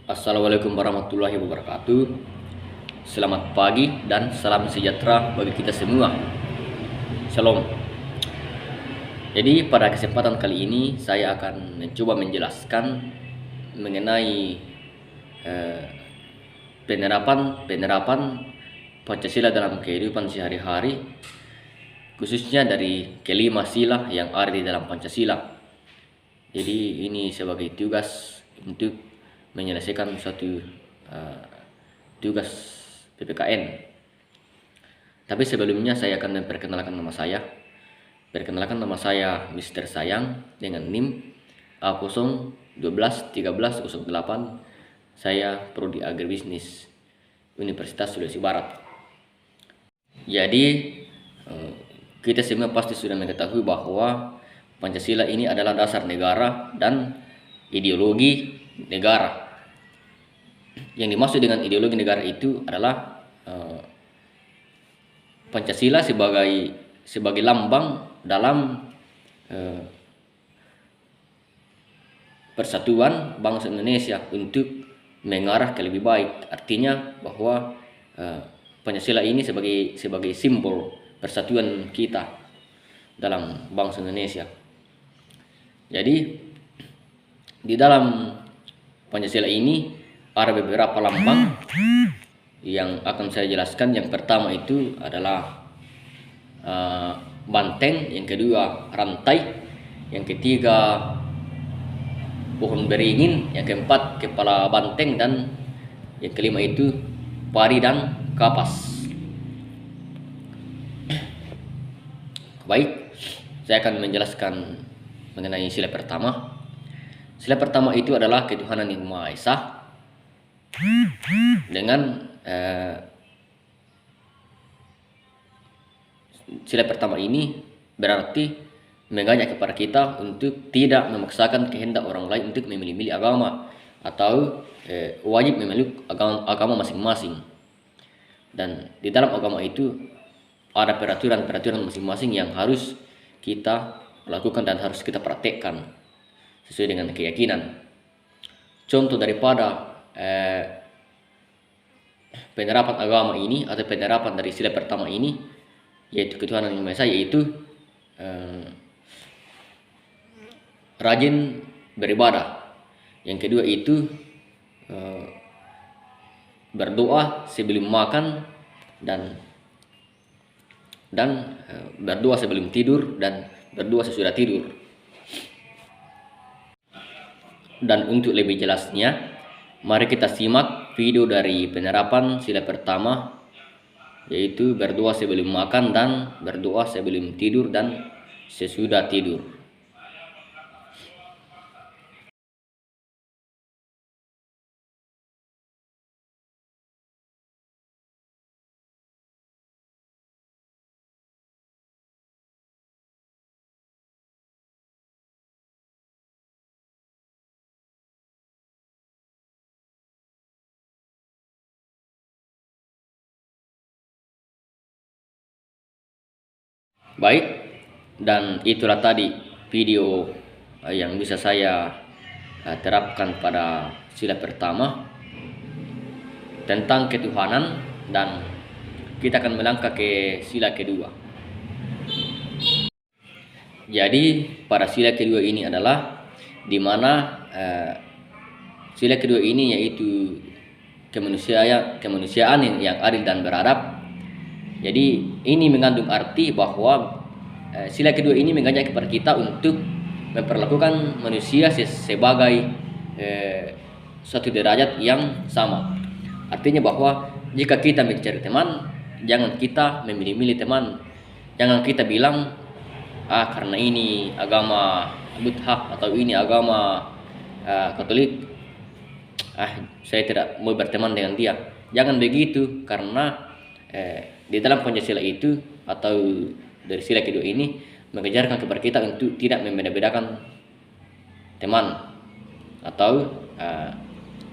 Assalamualaikum warahmatullahi wabarakatuh. Selamat pagi dan salam sejahtera bagi kita semua. Shalom. Jadi pada kesempatan kali ini saya akan mencoba menjelaskan mengenai penerapan Pancasila dalam kehidupan sehari-hari, khususnya dari kelima sila yang ada di dalam Pancasila. Jadi ini sebagai tugas untuk menyelesaikan suatu tugas PPKN. Tapi sebelumnya saya akan memperkenalkan nama saya. Perkenalkan, nama saya Mr. Sayang dengan NIM A0121308. Saya Prodi Agribisnis Universitas Sulawesi Barat. Jadi kita semua pasti sudah mengetahui bahwa Pancasila ini adalah dasar negara dan ideologi negara. Yang dimaksud dengan ideologi negara itu adalah Pancasila sebagai lambang dalam persatuan bangsa Indonesia untuk mengarah ke lebih baik. Artinya bahwa Pancasila ini sebagai simbol persatuan kita dalam bangsa Indonesia. Jadi di dalam Pancasila ini ada beberapa lambang yang akan saya jelaskan. Yang pertama itu adalah banteng, yang kedua rantai, yang ketiga pohon beringin, yang keempat kepala banteng, dan yang kelima itu pari dan kapas. Baik, saya akan menjelaskan mengenai sila pertama. Sila pertama itu adalah ketuhanan yang Maha Esa. Dengan sila pertama ini berarti mengajak kepada kita untuk tidak memaksakan kehendak orang lain untuk memilih-milih agama, atau wajib memeluk agama masing-masing. Dan di dalam agama itu ada peraturan-peraturan masing-masing yang harus kita lakukan dan harus kita praktekkan sesuai dengan keyakinan. Contoh daripada penerapan agama ini atau penerapan dari sila pertama ini, yaitu ketuhanan yang Maha Esa, yaitu rajin beribadah. Yang kedua itu berdoa sebelum makan dan berdoa sebelum tidur dan berdoa sesudah tidur. Dan untuk lebih jelasnya, mari kita simak video dari penerapan sila pertama, yaitu berdoa sebelum makan dan berdoa sebelum tidur dan sesudah tidur. Baik, dan itulah tadi video yang bisa saya terapkan pada sila pertama tentang ketuhanan, dan kita akan melangkah ke sila kedua. Jadi pada sila kedua ini adalah di mana sila kedua ini yaitu kemanusiaan yang adil dan beradab. Jadi ini mengandung arti bahwa sila kedua ini mengajak kepada kita untuk memperlakukan manusia sebagai suatu derajat yang sama. Artinya bahwa jika kita mencari teman, jangan kita memilih-milih teman. Jangan kita bilang karena ini agama Buddha atau ini agama Katolik, saya tidak mau berteman dengan dia. Jangan begitu, karena di dalam Pancasila itu atau dari sila kedua ini mengajarkan kepada kita untuk tidak membeda-bedakan teman atau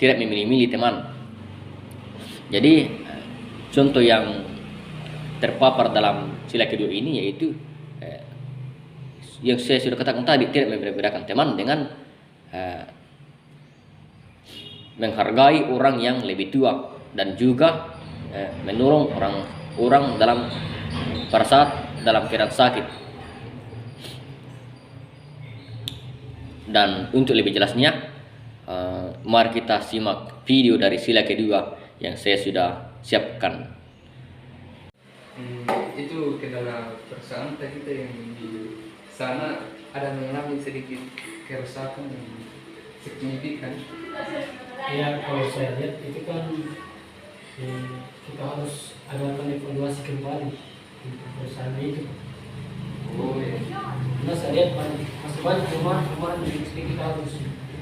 tidak memilih-milih teman. Jadi contoh yang terpapar dalam sila kedua ini yaitu yang saya sudah katakan tadi, tidak membeda-bedakan teman dengan menghargai orang yang lebih tua dan juga menolong orang dalam pada saat dalam keadaan sakit. Dan untuk lebih jelasnya, mari kita simak video dari sila kedua yang saya sudah siapkan. Itu kendala perasaan kita yang di sana ada mengalami sedikit kerusakan yang signifikan. Ya, kalau saya lihat itu kan kita harus adakan evaluasi kembali untuk perusahaan itu. Oh ya. Karena saya lihat masih banyak rumah yang kita harus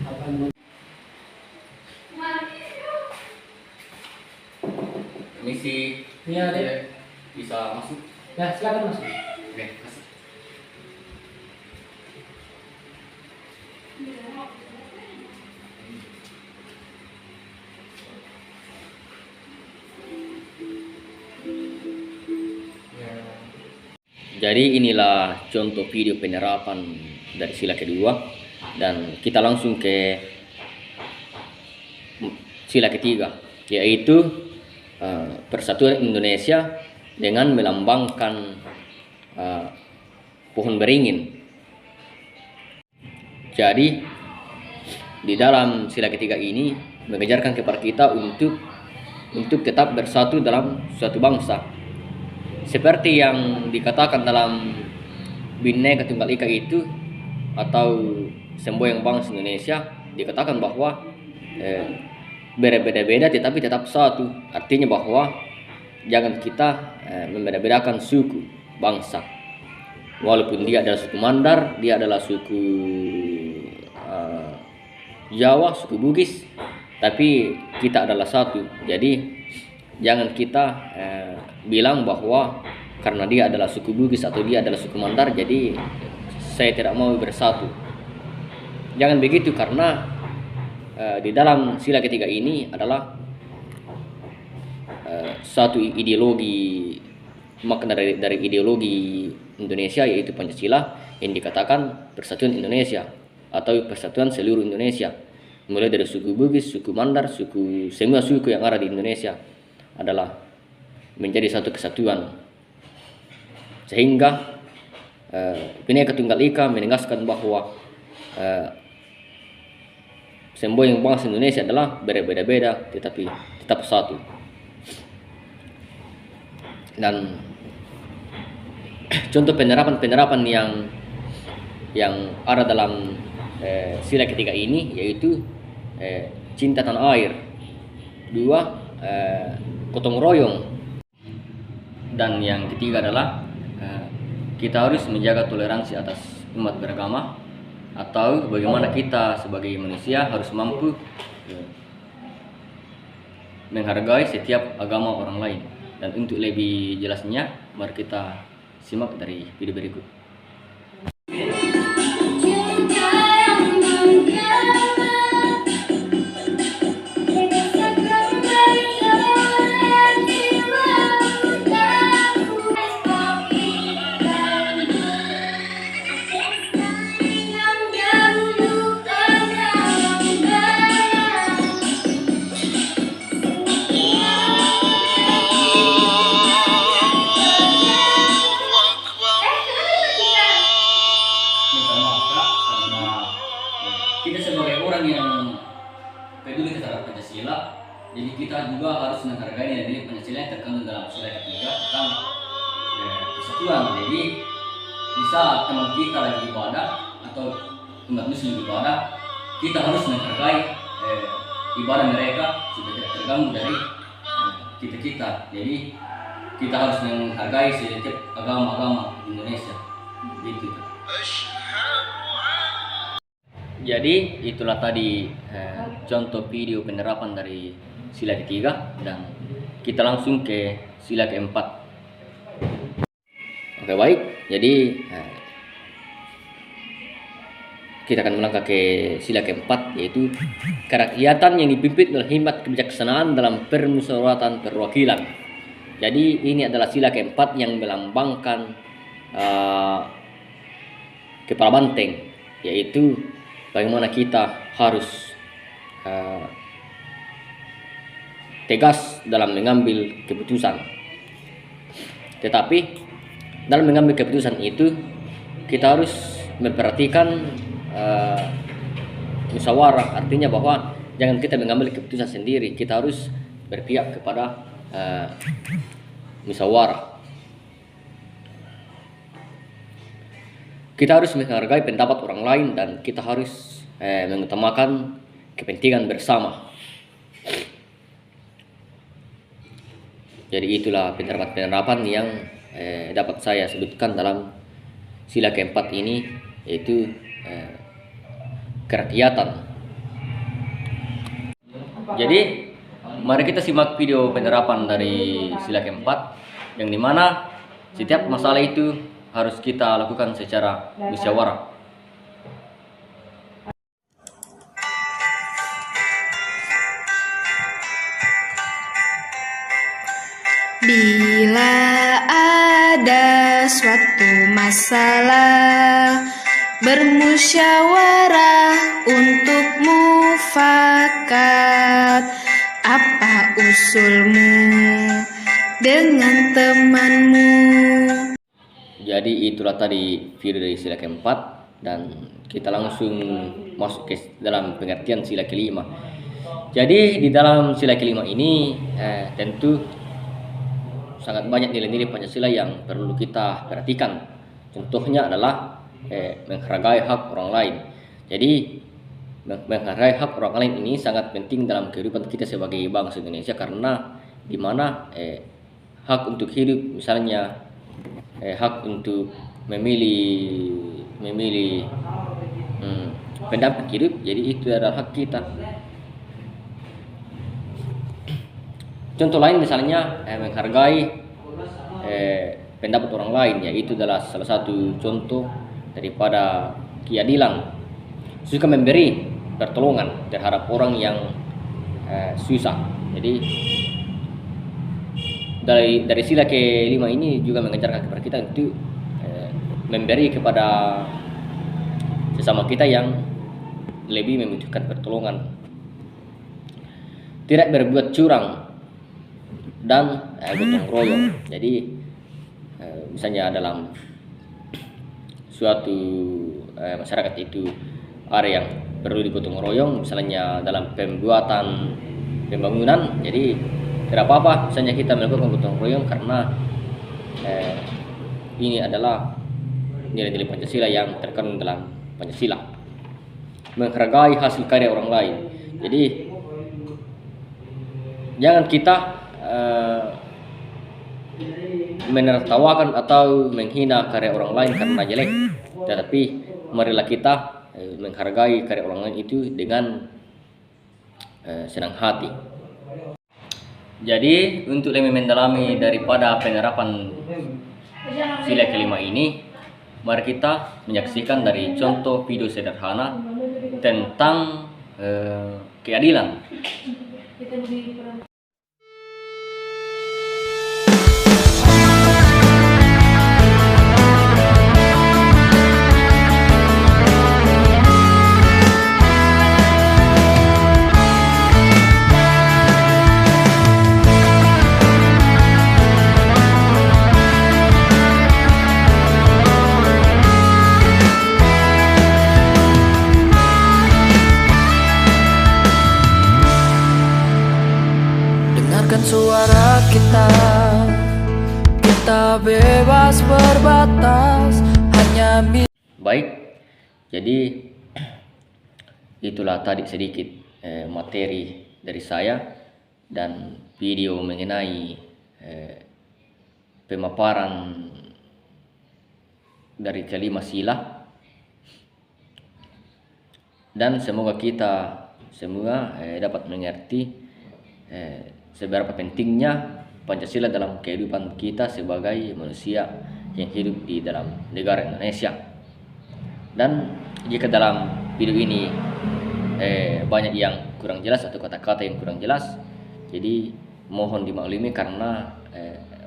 akan Misi ya, bisa masuk. ya silakan masuk. Oke, masuk. Ya. Jadi inilah contoh video penerapan dari sila kedua, dan kita langsung ke sila ketiga, yaitu Persatuan Indonesia dengan melambangkan pohon beringin. Jadi di dalam sila ketiga ini mengajarkan kepada kita untuk tetap bersatu dalam suatu bangsa. Seperti yang dikatakan dalam Bhinneka Tunggal Ika itu, atau semboyan bangsa Indonesia, dikatakan bahwa berbeda-beda tetapi tetap satu. Artinya bahwa jangan kita membeda-bedakan suku bangsa. Walaupun dia adalah suku Mandar, dia adalah suku Jawa, suku Bugis, tapi kita adalah satu. Jadi jangan kita bilang bahwa karena dia adalah suku Bugis atau dia adalah suku Mandar, jadi saya tidak mau bersatu. Jangan begitu, karena di dalam sila ketiga ini adalah satu ideologi, makna dari ideologi Indonesia, yaitu Pancasila, yang dikatakan persatuan Indonesia atau persatuan seluruh Indonesia, mulai dari suku Bugis, suku Mandar, semua suku yang ada di Indonesia adalah menjadi satu kesatuan. Sehingga Bhinneka Tunggal Ika menegaskan bahwa semboyan bangsa Indonesia adalah berbeda-beda tetapi tetap satu. Dan contoh penerapan yang ada dalam sila ketiga ini yaitu cinta tanah air, 2 gotong royong, dan yang ketiga adalah kita harus menjaga toleransi atas umat beragama, atau bagaimana kita sebagai manusia harus mampu menghargai setiap agama orang lain. Dan untuk lebih jelasnya, mari kita simak dari video berikut. Kita sebagai orang yang peduli terhadap Pancasila, jadi kita juga harus menghargai dari Pancasila yang terkandung dalam sila ketiga tentang persatuan. Jadi bisa teman kita lagi ibadah atau umat muslim ibadah, kita harus menghargai ibadah mereka supaya tidak terganggu dari kita. Jadi kita harus menghargai setiap agama-agama di Indonesia, gitu. Jadi itulah tadi contoh video penerapan dari sila ketiga, dan kita langsung ke sila keempat. Oke, baik. Jadi kita akan melangkah ke sila keempat, yaitu kerakyatan yang dipimpin oleh hikmat kebijaksanaan dalam permusyawaratan perwakilan. Jadi ini adalah sila keempat yang melambangkan kepala banteng, yaitu bagaimana kita harus tegas dalam mengambil keputusan. Tetapi dalam mengambil keputusan itu kita harus memperhatikan musyawarah, artinya bahwa jangan kita mengambil keputusan sendiri, kita harus berpihak kepada musyawarah. Kita harus menghargai pendapat orang lain dan kita harus mengutamakan kepentingan bersama. Jadi itulah penerapan-penerapan yang dapat saya sebutkan dalam sila keempat ini, yaitu kerakyatan. Jadi mari kita simak video penerapan dari sila keempat, yang dimana setiap masalah itu harus kita lakukan secara musyawarah. Bila ada suatu masalah, bermusyawarah untuk mufakat. Apa usulmu dengan temanmu? Jadi itulah tadi video dari sila keempat, dan kita langsung masuk ke dalam pengertian sila kelima. Jadi di dalam sila kelima ini tentu sangat banyak nilai-nilai Pancasila yang perlu kita perhatikan. Contohnya adalah menghargai hak orang lain. Jadi menghargai hak orang lain ini sangat penting dalam kehidupan kita sebagai bangsa Indonesia, karena di mana hak untuk hidup, misalnya hak untuk memilih pendapat hidup, jadi itu adalah hak kita. Contoh lain misalnya menghargai pendapat orang lain, yaitu adalah salah satu contoh daripada keadilan. Suka memberi pertolongan terhadap orang yang susah. Jadi dari sila kelima ini juga mengajarkan kepada kita untuk memberi kepada sesama kita yang lebih membutuhkan pertolongan. Tidak berbuat curang dan gotong royong. Jadi misalnya dalam suatu masyarakat itu ada yang perlu digotong royong, misalnya dalam pembangunan, jadi tidak apa-apa misalnya kita melakukan gotong royong, karena ini adalah nilai-nilai Pancasila yang terkandung dalam Pancasila. Menghargai hasil karya orang lain. Jadi jangan kita menertawakan atau menghina karya orang lain karena jelek, tetapi marilah kita menghargai karya orang lain itu dengan senang hati. Jadi untuk lebih mendalami daripada penerapan sila kelima ini, mari kita menyaksikan dari contoh video sederhana tentang keadilan. Dengarkan suara kita bebas berbatas hanya Baik, jadi itulah tadi sedikit materi dari saya dan video mengenai pemaparan dari kelima sila, dan semoga kita semua dapat mengerti seberapa pentingnya Pancasila dalam kehidupan kita sebagai manusia yang hidup di dalam negara Indonesia. Dan jika dalam video ini banyak yang kurang jelas atau kata-kata yang kurang jelas, jadi mohon dimaklumi karena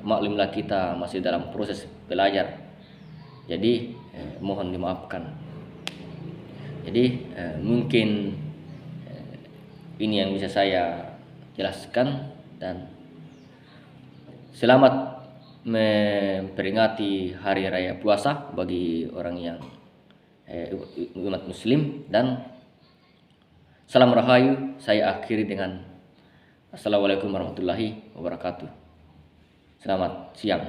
maklumlah kita masih dalam proses belajar. Jadi mohon dimaafkan. Jadi mungkin ini yang bisa saya jelaskan, dan selamat memperingati hari raya puasa bagi orang yang umat muslim, dan salam rahayu saya akhiri dengan assalamualaikum warahmatullahi wabarakatuh. Selamat siang.